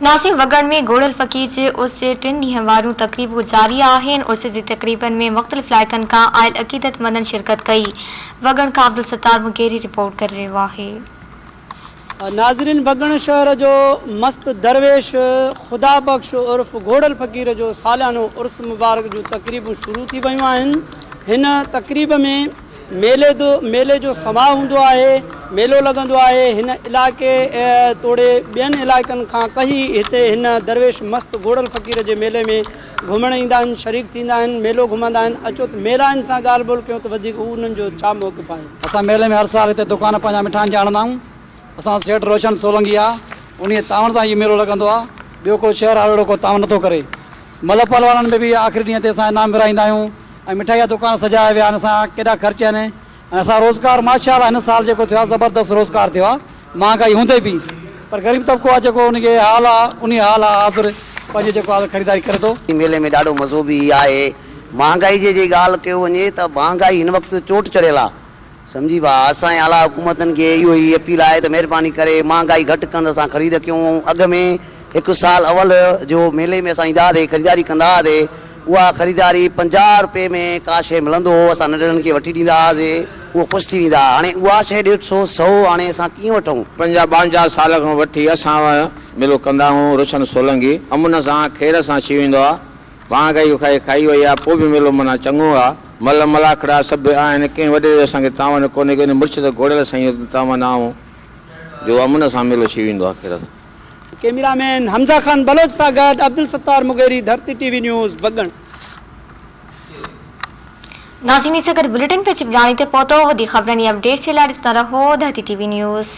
नासिक वगड़ में घोड़ल फ़कीर जे उर्स जे 3 ॾींहं वारियूं तक़रीबूं जारी आहिनि। उर्स जी तक़रीबन में मुख़्तलिफ़ इलाइक़नि खां आयल अक़ीदतमंदनि शिरकत कई। वगड़ खां अब्दुल सत्तार मुगेरी रिपोर्ट करे रहियो आहे। नाज़रीन, वगड़ शहर जो मस्त दरवेश ख़ुदा बख्श उर्फ घोड़ल फ़कीर जो सालियानो उर्स मुबारक जो तक़रीबूं शुरू थी वयूं आहिनि। हिन तक़रीब में मेले जो समाह हूंदो आहे, मेलो लॻंदो आहे। हिन इलाइक़े तोड़े ॿियनि इलाइक़नि खां कई हिते हिन दरवेश मस्त घोड़ल फ़कीर जे मेले में घुमण ईंदा आहिनि, शरीक थींदा आहिनि, मेलो घुमंदा आहिनि। अचो त मेलाइनि सां ॻाल्हि ॿोल कयूं त वधीक उन्हनि जो छा मौक़िफ़ आहे। असां मेले में हर साल हिते दुकान पंहिंजा मिठाण ॼाणंदा आहियूं। असां सेठ रोशन सोलंगी आहे, उन तावण सां इहो मेलो लॻंदो आहे। ॿियो को शहर अहिड़ो को तावण नथो करे। मलपल वारनि में बि आख़िरी ॾींहं ते असां इनाम विराईंदा आहियूं ऐं मिठाई जा दुकान सजाया विया आहिनि। असां केॾा ख़र्च आहिनि ऐं असां रोज़गार माशाअल्लाह हिन साल जेको थियो आहे ज़बरदस्त रोज़गार थियो आहे। महांगाई हूंदे बि पर ग़रीब तबिको आहे जेको उनखे हाल आहे उन हाल आहे हाज़िर पंहिंजो जेको आहे ख़रीदारी करे थो। मेले में ॾाढो मज़ो बि आहे। महांगाई जी ॻाल्हि कयो वञे त महांगाई हिन वक़्तु चोट चढ़ियल आहे, सम्झी बा। असांजे आला हुकूमतनि खे इहो ई अपील आहे त महिरबानी करे महांगाई घटि कनि, असां ख़रीद कयूं। अॻ में हिकु साल अवल जो मेले में असां ईंदा हुआसीं, ख़रीदारी कंदा हुआसीं। उहा ख़रीदारी 50 रुपए में का शइ मिलंदो हो, असां नंढड़नि खे वठी ॾींदा हुआसीं, उहो ख़ुशि थी वेंदा। हाणे उहा शइ 150 100 हाणे असां कीअं वठूं। 52 साल खां वठी असां मेलो कंदा आहियूं। रोशन सोलंगी अमुन सां ख़ैर सां अची वेंदो आहे। महांगाई खाई वई आहे, पोइ बि मेलो माना चङो आहे। मल मलाखड़ा सभु आहिनि, कंहिं वॾे असांखे तावन कोन्हे। कोन्हे मुर्शिद घोड़ल साईं तावन आऊं जो अमुन सां मेलो थी वेंदो आहे। ख़ैर कैमरामैन हमज़ा खान बलोच सां गॾु अब्दुल सत्तार मुगेरी, धरती टीवी न्यूज़, वगड़। नाज़रीन से गॾु बुलेटिन पे चिपजाणी ते पहुतो। वधीक ख़बरनि जी अपडेट्स जे लाइ ॾिसंदा रहो धरती टीवी न्यूज़।